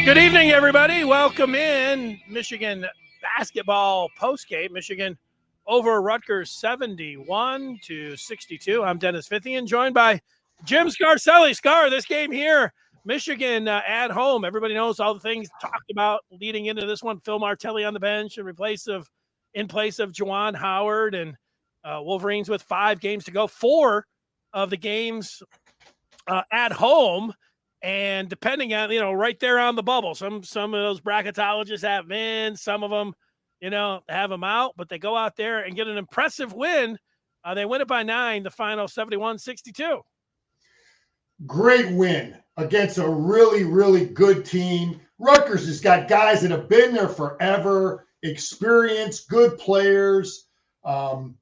Good evening, everybody. Welcome in. Michigan basketball postgame. Michigan over Rutgers 71-62. I'm Dennis Fithian, joined by Jim Scarcelli. Scar, this game here, Michigan at home. Everybody knows all the things talked about leading into this one. Phil Martelli on the bench in place of Juwan Howard, and Wolverines with 5 games to go. 4 of the games at home. And depending on, right there on the bubble, some of those bracketologists have in, some of them, have them out, but they go out there and get an impressive win. They win it by 9, the final 71-62. Great win against a really, really good team. Rutgers has got guys that have been there forever, experienced, good players. Phil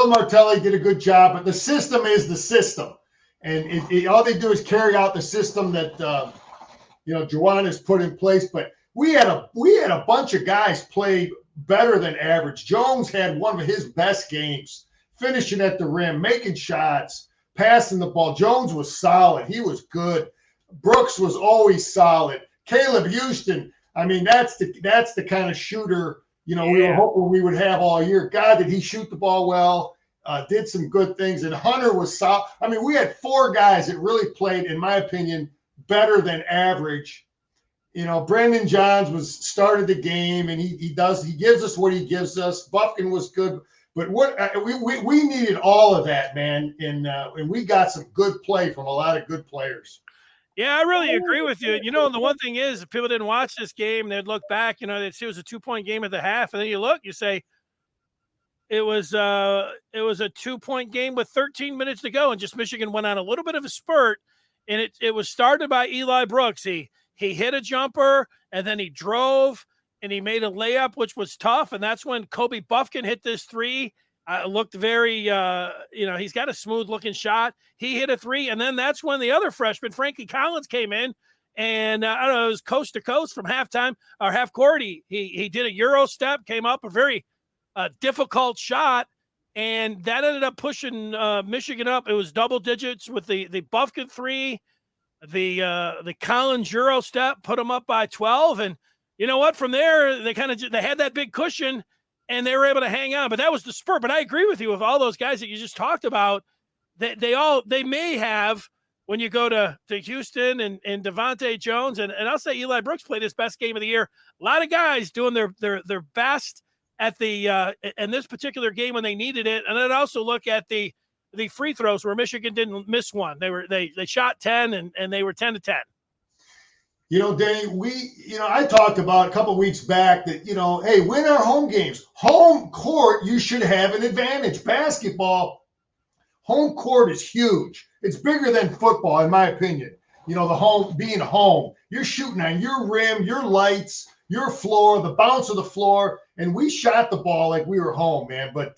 Martelli did a good job, but the system is the system. And all they do is carry out the system that Juwan has put in place. But we had a bunch of guys play better than average. Jones had one of his best games, finishing at the rim, making shots, passing the ball. Jones was solid. He was good. Brooks was always solid. Caleb Houston, I mean, that's the kind of shooter we were hoping we would have all year. God, did he shoot the ball well? Did some good things, and Hunter was solid. I mean, we had 4 guys that really played, in my opinion, better than average. Brandon Johns started the game, and he gives us what he gives us. Buffkin was good, but we needed all of that, man, and we got some good play from a lot of good players. Yeah, I really agree with you. The one thing is, if people didn't watch this game, they'd look back, they'd see it was a 2-point game at the half, and then you say, it was a 2-point game with 13 minutes to go, and just Michigan went on a little bit of a spurt, and it was started by Eli Brooks. He hit a jumper, and then he drove, and he made a layup, which was tough, and that's when Kobe Buffkin hit this 3. Looked very, he's got a smooth-looking shot. He hit a 3, and then that's when the other freshman, Frankie Collins, came in, and I don't know, it was coast to coast from halftime or half court. He did a Euro step, came up a very difficult shot, and that ended up pushing Michigan up. It was double digits with the Buffkin 3, the Collins Euro step put them up by 12, and you know what? From there, they had that big cushion, and they were able to hang on. But that was the spurt. But I agree with you with all those guys that you just talked about. They may have, when you go to Houston and Devontae Jones, and I'll say Eli Brooks played his best game of the year. A lot of guys doing their best at the in this particular game when they needed it. And then also look at the free throws where Michigan didn't miss one. They shot 10 and they were 10 to 10. Danny, I talked about a couple weeks back that, hey, win our home games. Home court, you should have an advantage. Basketball, home court is huge. It's bigger than football, in my opinion. The home, being home, you're shooting on your rim, your lights, your floor, the bounce of the floor. And we shot the ball like we were home, man. But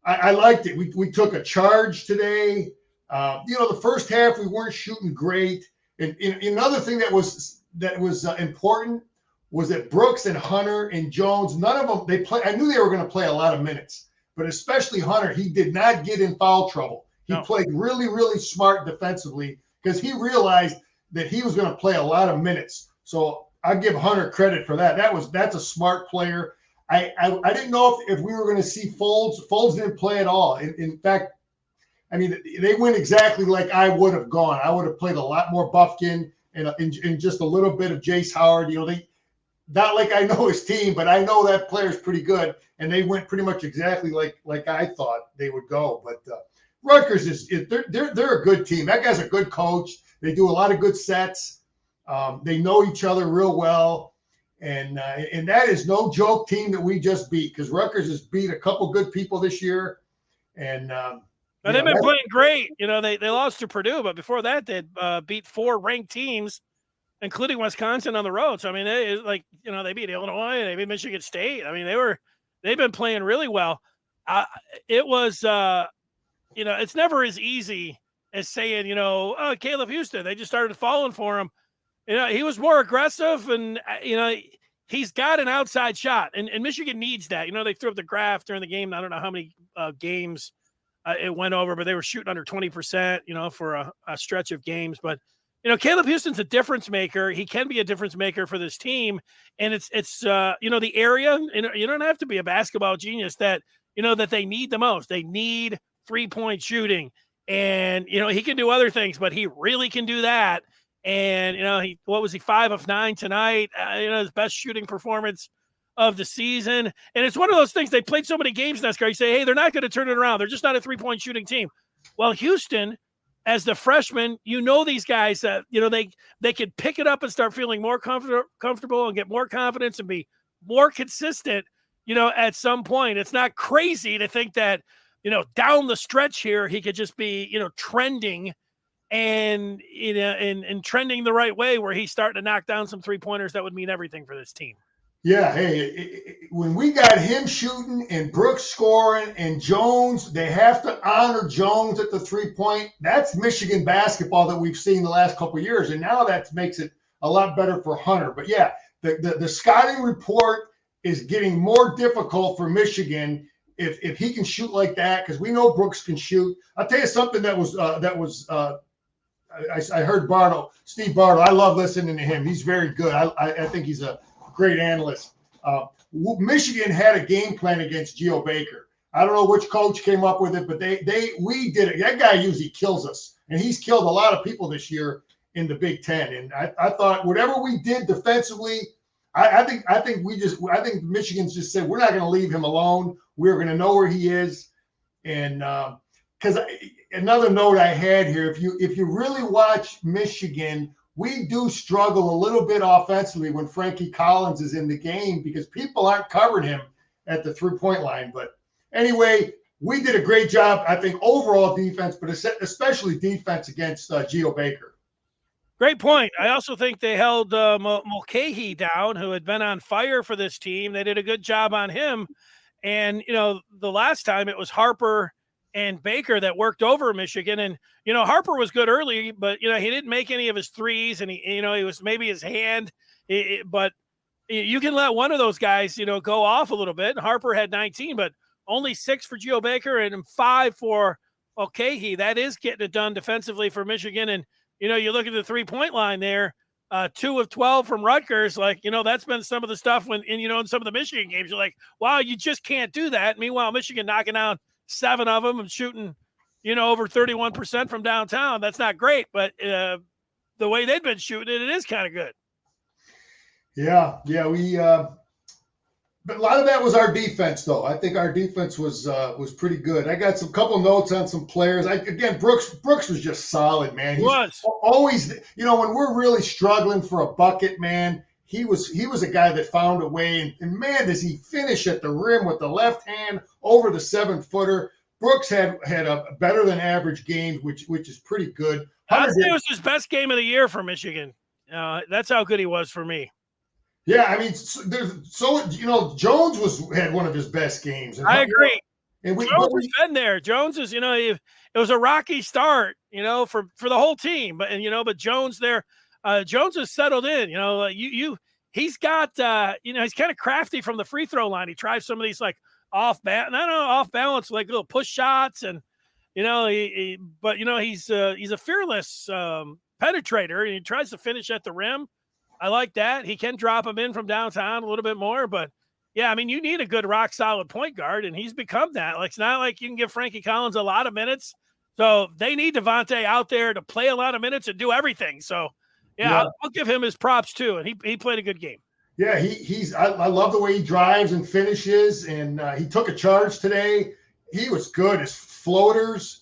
I liked it. We took a charge today. The first half we weren't shooting great. And another thing that was important was that Brooks and Hunter and Jones, none of them, I knew they were going to play a lot of minutes. But especially Hunter, he did not get in foul trouble. He played really, really smart defensively because he realized that he was going to play a lot of minutes. So I give Hunter credit for that. That's a smart player. I didn't know if we were going to see Folds. Folds didn't play at all. In fact, I mean, they went exactly like I would have gone. I would have played a lot more Buffkin and just a little bit of Jace Howard. Not like I know his team, but I know that player's pretty good, and they went pretty much exactly like I thought they would go. But Rutgers they're a good team. That guy's a good coach. They do a lot of good sets. They know each other real well, and that is no joke team that we just beat, because Rutgers has beat a couple good people this year, and they've been playing great. They lost to Purdue, but before that they beat 4 ranked teams, including Wisconsin on the road. So I mean, they beat Illinois, they beat Michigan State. I mean, they've been playing really well. It was it's never as easy as saying Caleb Houston. They just started falling for him. He was more aggressive, and he's got an outside shot, and Michigan needs that. They threw up the graph during the game. I don't know how many games it went over, but they were shooting under 20%, for a stretch of games. But Caleb Houston's a difference maker. He can be a difference maker for this team. And it's the area, you don't have to be a basketball genius that they need the most. They need 3-point shooting. And, he can do other things, but he really can do that. And, what was he, 5 of 9 tonight? His best shooting performance of the season. And it's one of those things, they played so many games now, you say, hey, they're not going to turn it around. They're just not a 3-point shooting team. Well, Houston, as the freshman, these guys, they could pick it up and start feeling more comfortable and get more confidence and be more consistent, at some point. It's not crazy to think that, down the stretch here, he could just be, trending and, and trending the right way where he's starting to knock down some 3-pointers that would mean everything for this team. Yeah, hey, when we got him shooting and Brooks scoring and Jones, they have to honor Jones at the 3-point. That's Michigan basketball that we've seen the last couple of years, and now that makes it a lot better for Hunter. But yeah, the scouting report is getting more difficult for Michigan if he can shoot like that, because we know Brooks can shoot. I'll tell you something I heard Steve Bartle. I love listening to him. He's very good. I think he's a great analyst. Michigan had a game plan against Geo Baker. I don't know which coach came up with it, but we did it. That guy usually kills us, and he's killed a lot of people this year in the Big Ten. And I thought whatever we did defensively, I think Michigan's just said we're not going to leave him alone. We're going to know where he is. And because another note I had here, if you really watch Michigan, we do struggle a little bit offensively when Frankie Collins is in the game because people aren't covering him at the 3-point line. But anyway, we did a great job, I think, overall defense, but especially defense against Geo Baker. Great point. I also think they held Mulcahy down, who had been on fire for this team. They did a good job on him. And, the last time it was Harper and Baker that worked over Michigan. And, Harper was good early, but, he didn't make any of his threes, and he was maybe his hand, but you can let one of those guys, go off a little bit. And Harper had 19, but only 6 for Geo Baker and 5 for Mulcahy. That is getting it done defensively for Michigan. And, you look at the 3-point line there, 2 of 12 from Rutgers. Like, that's been some of the stuff in some of the Michigan games, you're like, wow, you just can't do that. Meanwhile, Michigan knocking down 7 of them and shooting, over 31% from downtown. That's not great, but the way they've been shooting it is kind of good. Yeah, but a lot of that was our defense, though. I think our defense was pretty good. I got couple notes on some players. Brooks was just solid, man. He was always, when we're really struggling for a bucket, man, he was a guy that found a way. And man, does he finish at the rim with the left hand over the 7-footer. Brooks had a better than average game, which is pretty good. I'd say it was his best game of the year for Michigan. That's how good he was for me. Yeah, I mean, Jones had one of his best games. And I agree. And Jones has been there. Jones is, it was a rocky start, for the whole team. But Jones there, Jones has settled in. He's got, he's kind of crafty from the free throw line. He tries some of these like off balance, like little push shots, and he's a fearless penetrator, and he tries to finish at the rim. I like that. He can drop him in from downtown a little bit more, but yeah, I mean, you need a good rock solid point guard, and he's become that. Like, it's not like you can give Frankie Collins a lot of minutes. So they need Devontae out there to play a lot of minutes and do everything. So yeah. I'll give him his props too. And he played a good game. Yeah. I love the way he drives and finishes, and he took a charge today. He was good. His floaters,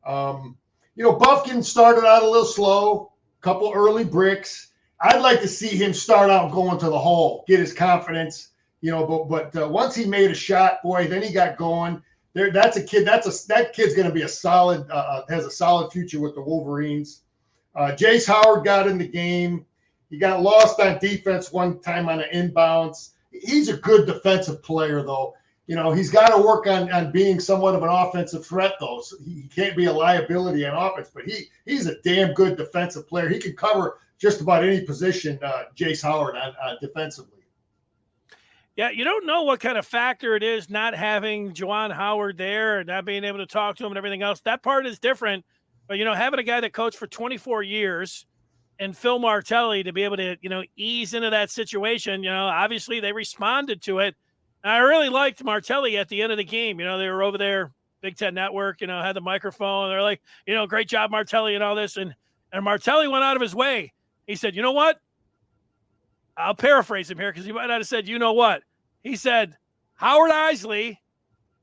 Buffkin started out a little slow, couple early bricks. I'd like to see him start out going to the hole, get his confidence, but once he made a shot, boy, then he got going. That's a kid. That kid's going to be has a solid future with the Wolverines. Jace Howard got in the game. He got lost on defense one time on an inbounds. He's a good defensive player, though. He's got to work on being somewhat of an offensive threat, though. So he can't be a liability on offense, but he's a damn good defensive player. He can cover just about any position, Jace Howard, on defensively. Yeah, you don't know what kind of factor it is not having Juwan Howard there and not being able to talk to him and everything else. That part is different. But, having a guy that coached for 24 years, and Phil Martelli to be able to, ease into that situation. Obviously they responded to it. And I really liked Martelli at the end of the game. They were over there, Big Ten Network, had the microphone. They're like, great job, Martelli, and all this. And Martelli went out of his way. He said, you know what? I'll paraphrase him here because he might not have said, you know what? He said, Howard Isley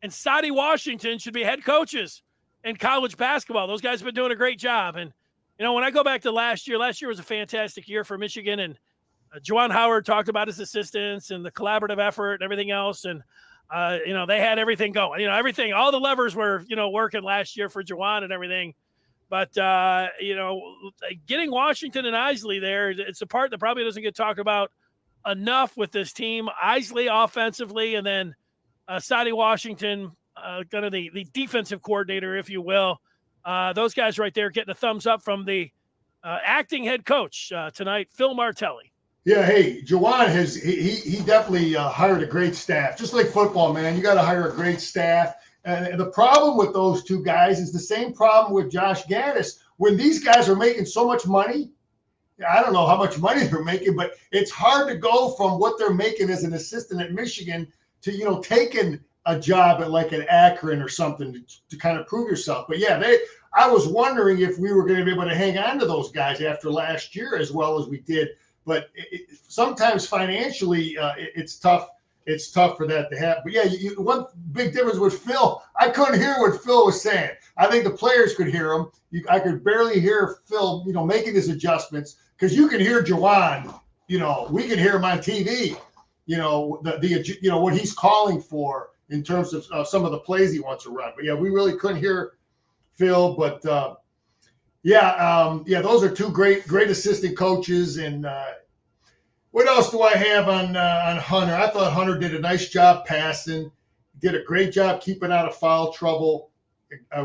and Sadie Washington should be head coaches in college basketball. Those guys have been doing a great job. And, when I go back to last year was a fantastic year for Michigan. And Juwan Howard talked about his assistants and the collaborative effort and everything else. And, they had everything going. Everything, all the levers were, working last year for Juwan and everything. But, getting Washington and Isley there, it's a part that probably doesn't get talked about enough with this team. Isley offensively, and then Sadie Washington, kind of the defensive coordinator, if you will. Those guys right there getting a thumbs up from the acting head coach tonight, Phil Martelli. Yeah, hey, Juwan he definitely hired a great staff. Just like football, man, you got to hire a great staff. And the problem with those two guys is the same problem with Josh Gaddis. When these guys are making so much money, I don't know how much money they're making, but it's hard to go from what they're making as an assistant at Michigan to, taking a job at like an Akron or something to kind of prove yourself. But yeah, I was wondering if we were going to be able to hang on to those guys after last year as well as we did. But sometimes financially, it's tough. It's tough for that to happen. But yeah, one big difference with Phil, I couldn't hear what Phil was saying. I think the players could hear him. I could barely hear Phil, making his adjustments, because you can hear Juwan. We can hear him on TV. What he's calling for in terms of some of the plays he wants to run. But yeah, we really couldn't hear Phil. But those are two great assistant coaches. And what else do I have on Hunter? I thought Hunter did a nice job passing, did a great job keeping out of foul trouble,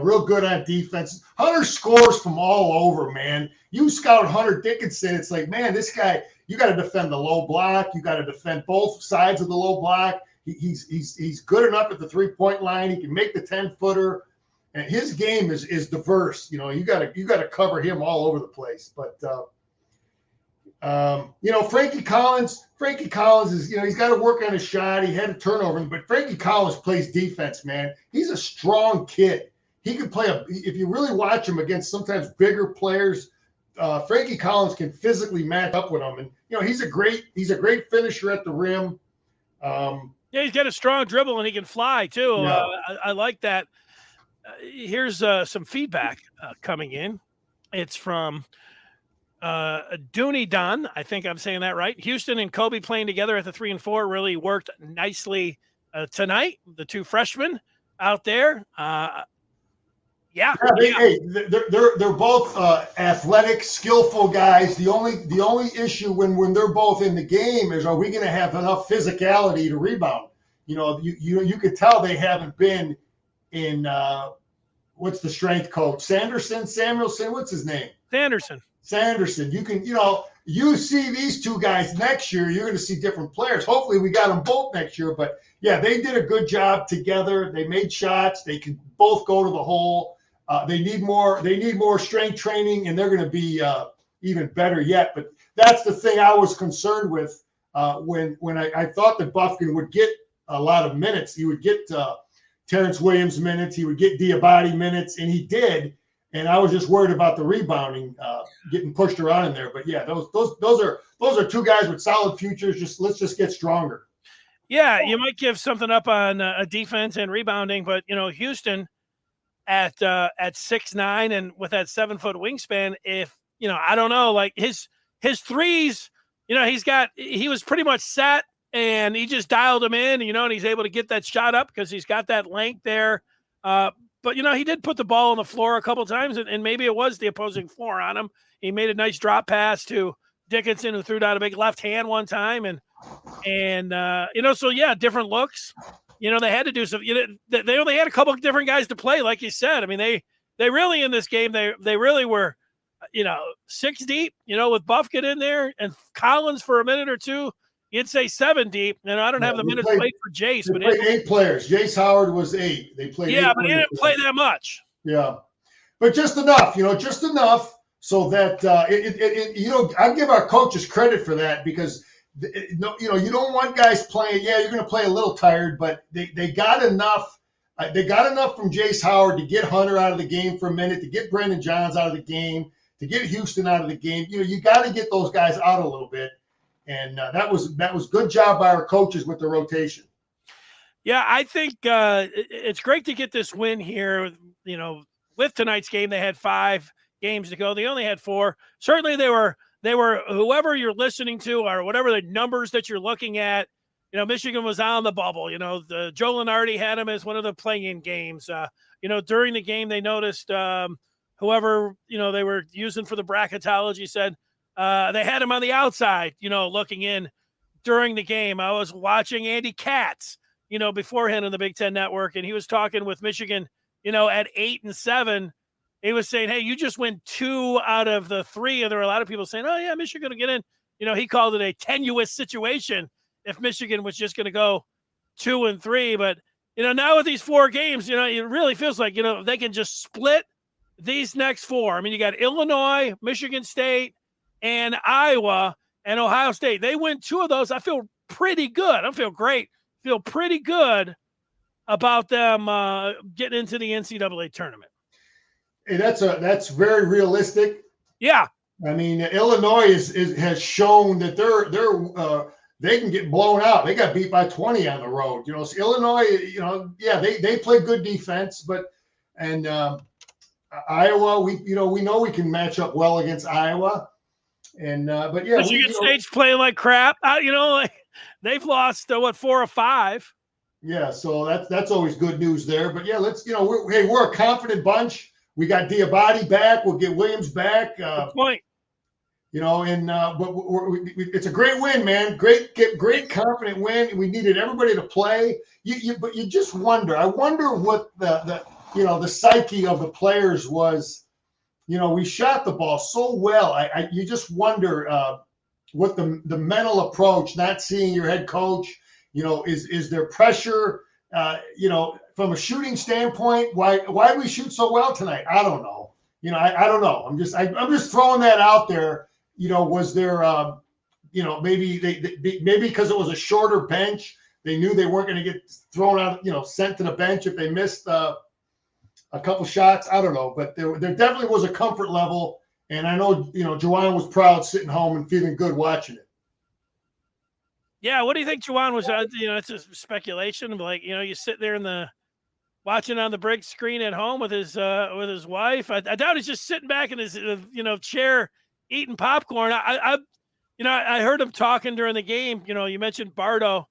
real good on defense. Hunter scores from all over, man. You scout Hunter Dickinson, it's like, man, this guy, you got to defend the low block. You got to defend both sides of the low block. He's good enough at the 3-point line. He can make the 10-footer, and his game is diverse. You got to cover him all over the place. But Frankie Collins is, he's got to work on his shot. He had a turnover, but Frankie Collins plays defense, man. He's a strong kid. He can play if you really watch him against sometimes bigger players, Frankie Collins can physically match up with him. And, he's a great finisher at the rim. He's got a strong dribble and he can fly too. Yeah. I like that. Here's some feedback coming in. It's from Dooney Dunn. I think I'm saying that right. Houston and Kobe playing together at the 3 and 4 really worked nicely tonight. The two freshmen out there. Hey, they're both athletic, skillful guys. The only issue when they're both in the game is, are we going to have enough physicality to rebound? You could tell they haven't been in what's the strength coach? Samuelson, what's his name? Sanderson. You can, you see these two guys next year, you're going to see different players. Hopefully we got them both next year. But yeah, they did a good job together. They made shots. They can both go to the hole. They need more strength training, and they're going to be even better yet. But that's the thing I was concerned with when I thought that Bufkin would get a lot of minutes. He would get Terrence Williams minutes. He would get Diabate minutes, and he did. And I was just worried about the rebounding, getting pushed around in there. But yeah, those are two guys with solid futures. Let's just get stronger. Yeah, you might give something up on defense and rebounding, but Houston at 6'9" and with that 7-foot wingspan, if I don't know, like his threes, he was pretty much set and he just dialed them in, and he's able to get that shot up because he's got that length there. But, he did put the ball on the floor a couple times, and maybe it was the opposing floor on him. He made a nice drop pass to Dickinson, who threw down a big left hand one time. So, yeah, different looks. They had to do some they only had a couple of different guys to play, like you said. I mean, they really in this game, they really were, 6 deep, with Bufkin in there and Collins for a minute or two. You'd say 7 deep, and I don't have the minutes played for Jace. But 8 players. Jace Howard was 8. They played. Yeah, but he didn't play that much. Yeah, but just enough, just enough so that I give our coaches credit for that because you don't want guys playing. Yeah, you're going to play a little tired, but they got enough. They got enough from Jace Howard to get Hunter out of the game for a minute, to get Brendan Johns out of the game, to get Houston out of the game. You got to get those guys out a little bit, and that was good job by our coaches with the rotation. Yeah, I think it's great to get this win here. With tonight's game, they had 5 games to go. They only had 4. Certainly, they were whoever you're listening to or whatever the numbers that you're looking at. Michigan was on the bubble. Joe Lunardi had him as one of the play-in games. During the game, they noticed whoever they were using for the bracketology said they had him on the outside. Looking in during the game. I was watching Andy Katz, beforehand on the Big Ten Network, and he was talking with Michigan, at 8 and 7. He was saying, hey, you just win 2 out of the 3. And there were a lot of people saying, oh, yeah, Michigan going to get in. He called it a tenuous situation if Michigan was just going to go 2 and 3. But, now with these 4 games, it really feels like, they can just split these next 4. I mean, you got Illinois, Michigan State, and Iowa and Ohio State. They win 2 of those. I feel pretty good. I don't feel great. Feel pretty good about them getting into the NCAA tournament. Hey, that's very realistic. Yeah, I mean, Illinois has shown that they can get blown out. They got beat by 20 on the road. So Illinois, they play good defense, and Iowa, we know we can match up well against Iowa, and but yeah, Michigan State's playing like crap. They've lost 4 or 5. Yeah, so that's always good news there. But yeah, let's we're a confident bunch. We got Diabate back. We'll get Williams back. Good point. But it's a great win, man. Great confident win. We needed everybody to play. But you just wonder. I wonder what the psyche of the players was. We shot the ball so well. You just wonder what the mental approach. Not seeing your head coach. Is there pressure? From a shooting standpoint, why do we shoot so well tonight? I don't know. I don't know. I'm just throwing that out there. Was there, maybe maybe because it was a shorter bench, they knew they weren't going to get thrown out, sent to the bench if they missed a couple shots. I don't know, but there definitely was a comfort level, and I know Juwan was proud sitting home and feeling good watching it. Yeah, what do you think Juwan was? It's a speculation. Like, you sit there watching on the big screen at home with his wife. I doubt he's just sitting back in his chair eating popcorn. I heard him talking during the game. You mentioned Bardo.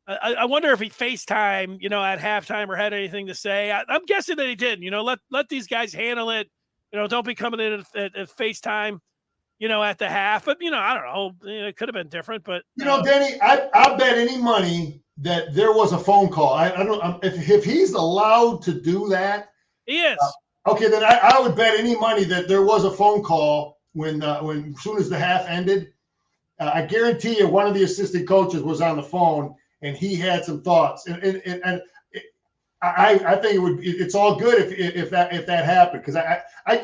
I wonder if he FaceTime, at halftime or had anything to say. I'm guessing that he didn't. Let these guys handle it. Don't be coming in at FaceTime. At the half, but I don't know. It could have been different, but Denny, I bet any money that there was a phone call. I don't if he's allowed to do that. He is. Okay, then I would bet any money that there was a phone call when as soon as the half ended. I guarantee you, one of the assistant coaches was on the phone and he had some thoughts, and I think it's all good if that happened, because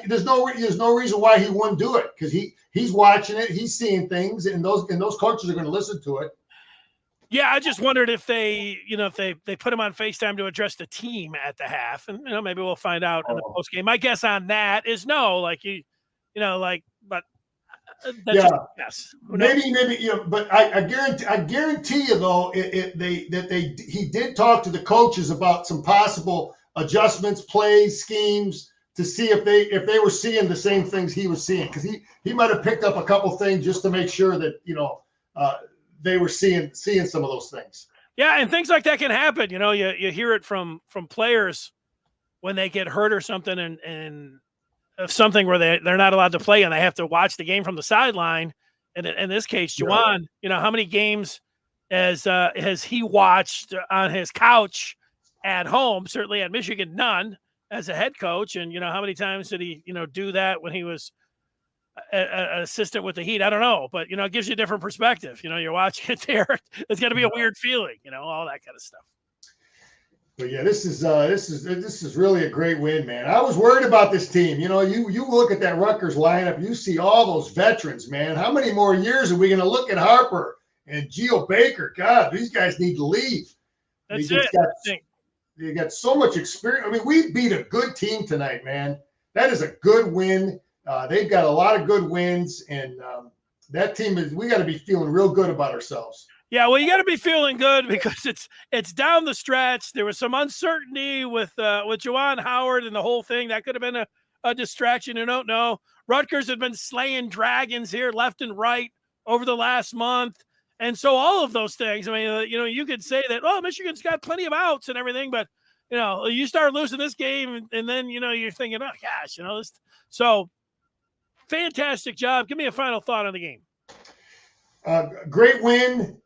there's no reason why he wouldn't do it, because he's watching it, he's seeing things, and those coaches are going to listen to it. Yeah, I just wondered if they put him on FaceTime to address the team at the half, and maybe we'll find out in the post game. My guess on that is no, but yeah, yes, maybe, but I guarantee you though, he did talk to the coaches about some possible adjustments, plays, schemes, to see if they were seeing the same things he was seeing, because he might have picked up a couple things just to make sure that they were seeing some of those things. Yeah, and things like that can happen. You hear it from players when they get hurt or something, and of something where they're not allowed to play and they have to watch the game from the sideline. And in this case, Juwan, how many games has he watched on his couch at home? Certainly at Michigan, none as a head coach. And, how many times did he, do that when he was an assistant with the Heat? I don't know, but, it gives you a different perspective. You're watching it there. It's going to be a weird feeling, all that kind of stuff. But yeah, this is really a great win, man. I was worried about this team. You know, you look at that Rutgers lineup, you see all those veterans, man. How many more years are we going to look at Harper and Geo Baker? God, these guys need to leave. That's They got so much experience. I mean, we beat a good team tonight, man. That is a good win. They've got a lot of good wins, and that team we got to be feeling real good about ourselves. Yeah, well, you got to be feeling good because it's down the stretch. There was some uncertainty with Juwan Howard and the whole thing. That could have been a distraction. You don't know. Rutgers have been slaying dragons here left and right over the last month. And so all of those things, I mean, you could say that, oh, Michigan's got plenty of outs and everything, but, you start losing this game and then, you're thinking, oh, gosh, so fantastic job. Give me a final thought on the game. Great win.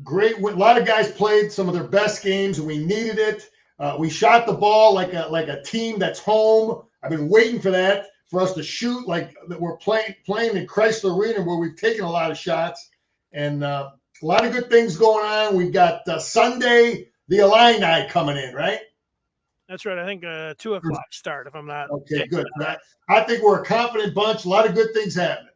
Great win. A lot of guys played some of their best games, and we needed it. We shot the ball like a team that's home. I've been waiting for that, for us to shoot like that. We're playing in Chrysler Arena where we've taken a lot of shots, and a lot of good things going on. We've got Sunday, the Illini coming in, right? That's right. I think 2:00 start, if I'm not. Okay, good. I think we're a confident bunch. A lot of good things happening.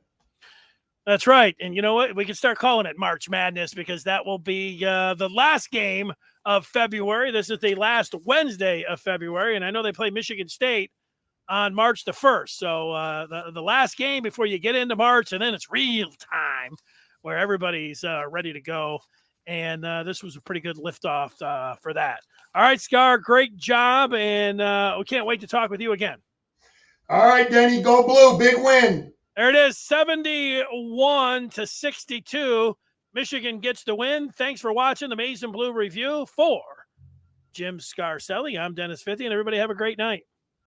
That's right. And you know what? We can start calling it March Madness because that will be the last game of February. This is the last Wednesday of February. And I know they play Michigan State on March the 1st. So the last game before you get into March, and then it's real time where everybody's ready to go. And this was a pretty good liftoff for that. All right, Scar, great job. And we can't wait to talk with you again. All right, Denny, go blue. Big win. There it is, 71-62. Michigan gets the win. Thanks for watching the Maize and Blue Review. For Jim Scarcelli, I'm Dennis Fithian. Everybody have a great night.